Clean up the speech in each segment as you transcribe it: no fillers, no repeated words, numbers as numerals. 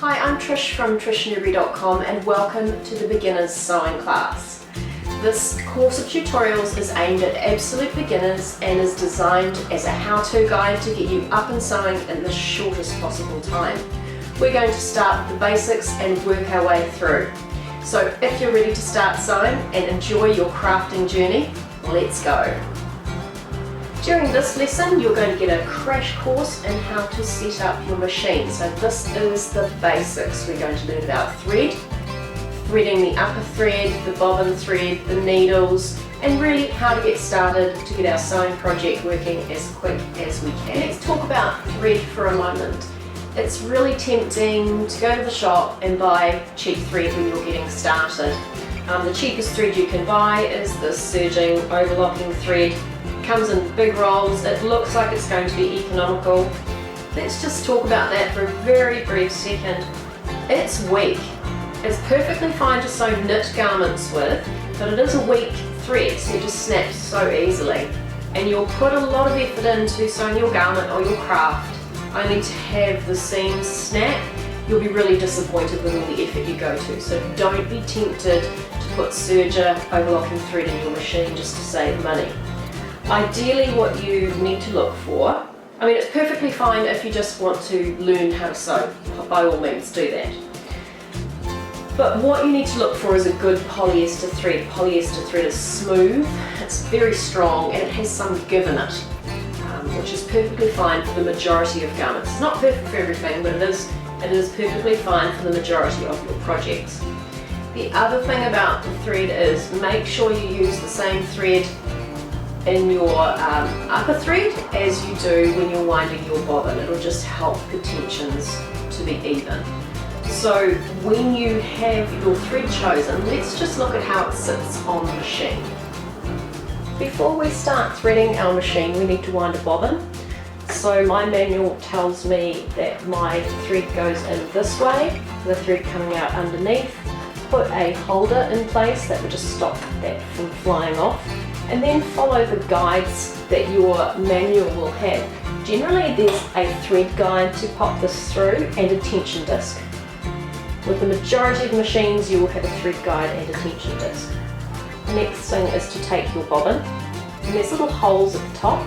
Hi, I'm Trish from TrishNewberry.com and welcome to the Beginner's Sewing class. This course of tutorials is aimed at absolute beginners and is designed as a how-to guide to get you up and sewing in the shortest possible time. We're going to start with the basics and work our way through. So if you're ready to start sewing and enjoy your crafting journey, let's go. During this lesson, you're going to get a crash course in how to set up your machine. So this is the basics. We're going to learn about thread, threading the upper thread, the bobbin thread, the needles, and really how to get started to get our sewing project working as quick as we can. Let's talk about thread for a moment. It's really tempting to go to the shop and buy cheap thread when you're getting started. The cheapest thread you can buy is the serging overlocking thread. Comes in big rolls, it looks like it's going to be economical. Let's just talk about that for a very brief second. It's weak. It's perfectly fine to sew knit garments with, but it is a weak thread, so it just snaps so easily. And you'll put a lot of effort into sewing your garment or your craft, only to have the seams snap. You'll be really disappointed with all the effort you go to, so don't be tempted to put serger overlocking thread in your machine just to save money. Ideally, what you need to look for, it's perfectly fine if you just want to learn how to sew, by all means do that. But what you need to look for is a good polyester thread. Polyester thread is smooth, it's very strong, and it has some give in it, which is perfectly fine for the majority of garments. It's not perfect for everything, but it is perfectly fine for the majority of your projects. The other thing about the thread is make sure you use the same thread in your upper thread as you do when you're winding your bobbin. It'll just help the tensions to be even. So when you have your thread chosen, let's just look at how it sits on the machine. Before we start threading our machine, we need to wind a bobbin. So my manual tells me that my thread goes in this way, the thread coming out underneath. Put a holder in place that will just stop that from flying off, and then follow the guides that your manual will have. Generally there's a thread guide to pop this through and a tension disc. With the majority of machines you will have a thread guide and a tension disc. The next thing is to take your bobbin, and there's little holes at the top.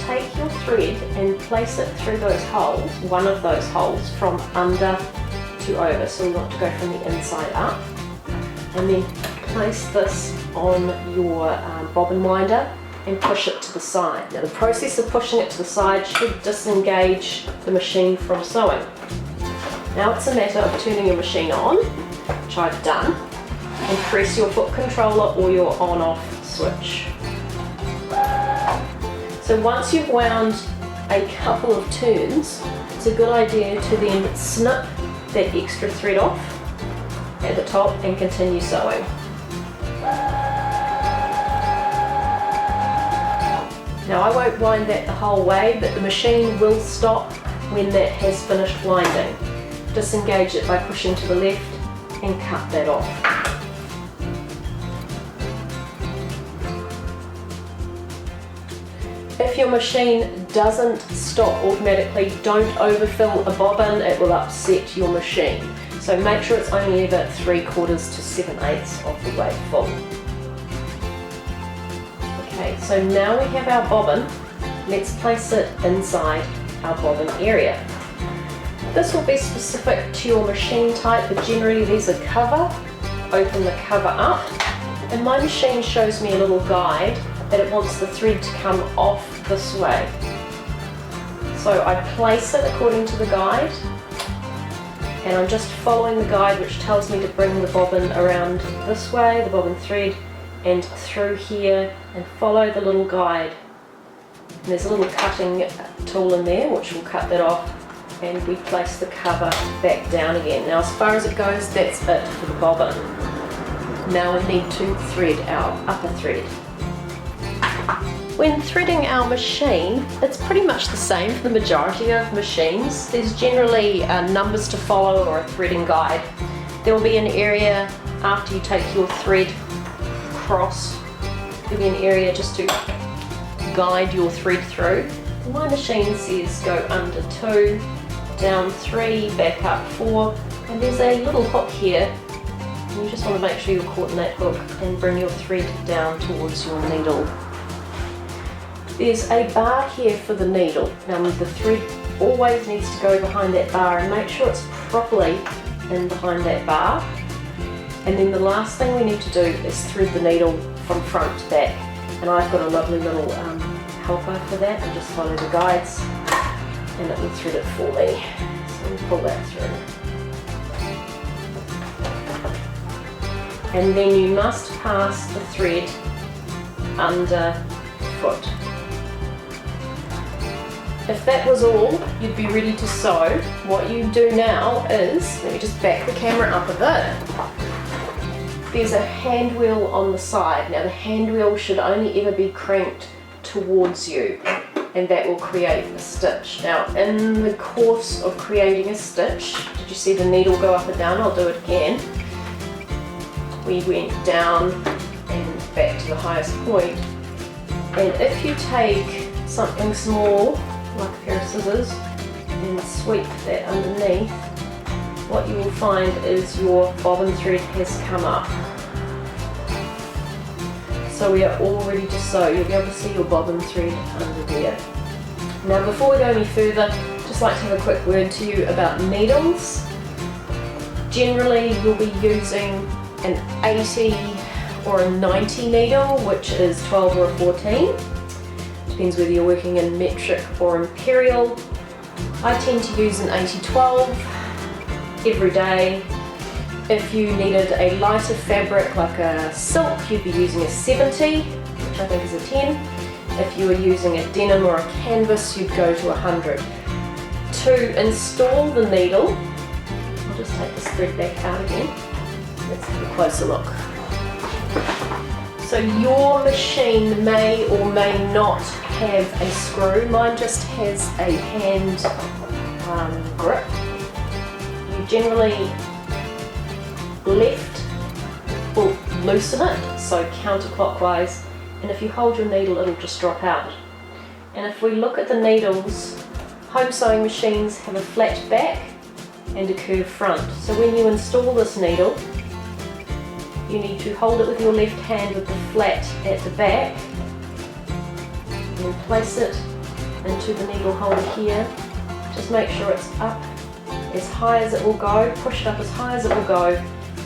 Take your thread and place it through those holes, one of those holes, from under to over. So we want to go from the inside up, and then place this on your bobbin winder and push it to the side. Now the process of pushing it to the side should disengage the machine from sewing. Now it's a matter of turning your machine on, which I've done, and press your foot controller or your on-off switch. So once you've wound a couple of turns, it's a good idea to then snip that extra thread off at the top and continue sewing. Now I won't wind that the whole way, but the machine will stop when that has finished winding. Disengage it by pushing to the left and cut that off. If your machine doesn't stop automatically, don't overfill a bobbin, it will upset your machine. So make sure it's only about 3/4 to 7/8 of the way full. Okay, so now we have our bobbin. Let's place it inside our bobbin area. This will be specific to your machine type, but generally there's a cover. Open the cover up, and my machine shows me a little guide that it wants the thread to come off this way. So I place it according to the guide, and I'm just following the guide, which tells me to bring the bobbin around this way, the bobbin thread, and through here, and follow the little guide. And there's a little cutting tool in there which will cut that off, and we place the cover back down again. Now as far as it goes, that's it for the bobbin. Now we need to thread our upper thread. When threading our machine, it's pretty much the same for the majority of machines. There's generally numbers to follow or a threading guide. There will be an area after you take your thread across, there'll be an area just to guide your thread through. My machine says go under 2, down 3, back up 4, and there's a little hook here. You just want to make sure you're caught in that hook and bring your thread down towards your needle. There's a bar here for the needle. Now the thread always needs to go behind that bar, and make sure it's properly in behind that bar. And then the last thing we need to do is thread the needle from front to back. And I've got a lovely little helper for that. I just follow the guides and it will thread it for me. So we pull that through. And then you must pass the thread underfoot. If that was all, you'd be ready to sew. What you do now is, let me just back the camera up a bit. There's a hand wheel on the side. Now the hand wheel should only ever be cranked towards you, and that will create a stitch. Now in the course of creating a stitch, did you see the needle go up and down? I'll do it again. We went down and back to the highest point. And if you take something small, like a pair of scissors, and sweep that underneath, what you will find is your bobbin thread has come up. So we are all ready to sew. You'll be able to see your bobbin thread under there. Now before we go any further, I'd just like to have a quick word to you about needles. Generally you'll be using an 80 or a 90 needle, which is 12 or a 14. Depends whether you're working in metric or imperial. I tend to use an 80-12 every day. If you needed a lighter fabric like a silk, you'd be using a 70, which I think is a 10. If you were using a denim or a canvas, you'd go to 100. To install the needle, I'll just take this thread back out again. Let's have a closer look. So your machine may or may not have a screw. Mine just has a hand grip. You generally left will loosen it, so counterclockwise, and if you hold your needle it'll just drop out. And if we look at the needles, home sewing machines have a flat back and a curved front. So when you install this needle, you need to hold it with your left hand with the flat at the back and then place it into the needle holder here. Just make sure it's up as high as it will go, push it up as high as it will go,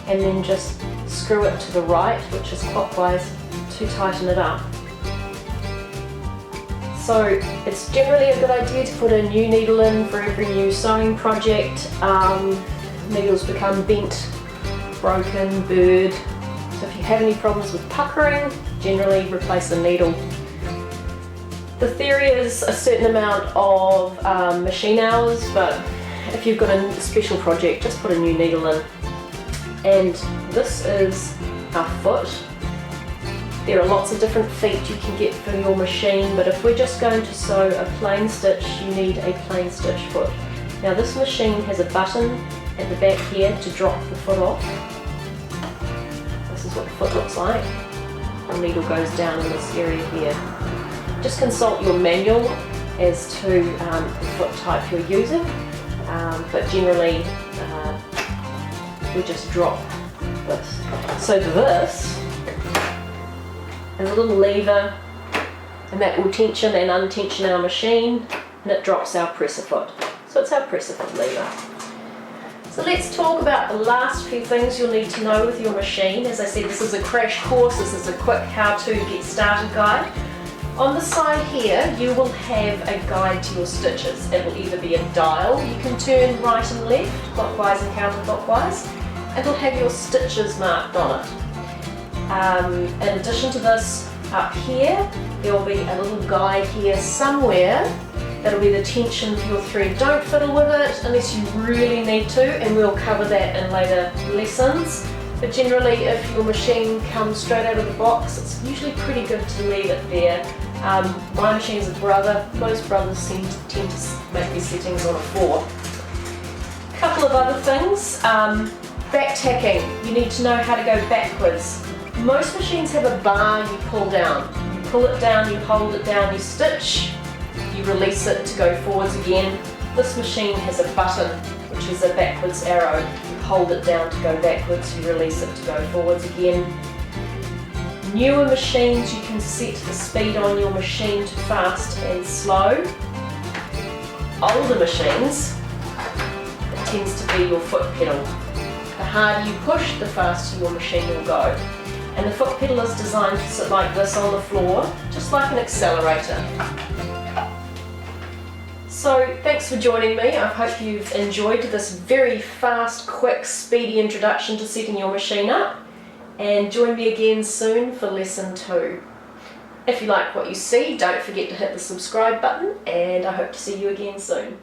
and then just screw it to the right, which is clockwise, to tighten it up. So it's generally a good idea to put a new needle in for every new sewing project. Needles become bent, broken, burred. So if you have any problems with puckering, generally replace the needle. The theory is a certain amount of machine hours, but if you've got a special project, just put a new needle in. And this is our foot. There are lots of different feet you can get for your machine, but if we're just going to sew a plain stitch, you need a plain stitch foot. Now this machine has a button at the back here to drop the foot off. This is what the foot looks like. The needle goes down in this area here. Just consult your manual as to the foot type you're using, but generally we just drop this. So this is a little lever, and that will tension and untension our machine, and it drops our presser foot. So it's our presser foot lever. So let's talk about the last few things you'll need to know with your machine. As I said, this is a crash course, this is a quick how-to get started guide. On the side here, you will have a guide to your stitches. It will either be a dial, you can turn right and left, clockwise and counterclockwise. It'll have your stitches marked on it. In addition to this, up here, there will be a little guide here somewhere. That'll be the tension for your thread. Don't fiddle with it unless you really need to, and we'll cover that in later lessons. But generally, if your machine comes straight out of the box, it's usually pretty good to leave it there. My machine's a brother. Most brothers tend to make these settings on a 4. A couple of other things. Back tacking. You need to know how to go backwards. Most machines have a bar you pull down. You pull it down, you hold it down, you stitch, you release it to go forwards again. This machine has a button, which is a backwards arrow. You hold it down to go backwards, you release it to go forwards again. Newer machines, you can set the speed on your machine to fast and slow. Older machines, it tends to be your foot pedal. The harder you push, the faster your machine will go. And the foot pedal is designed to sit like this on the floor, just like an accelerator. So thanks for joining me. I hope you've enjoyed this very fast, quick, speedy introduction to setting your machine up. And join me again soon for lesson 2. If you like what you see, don't forget to hit the subscribe button, and I hope to see you again soon.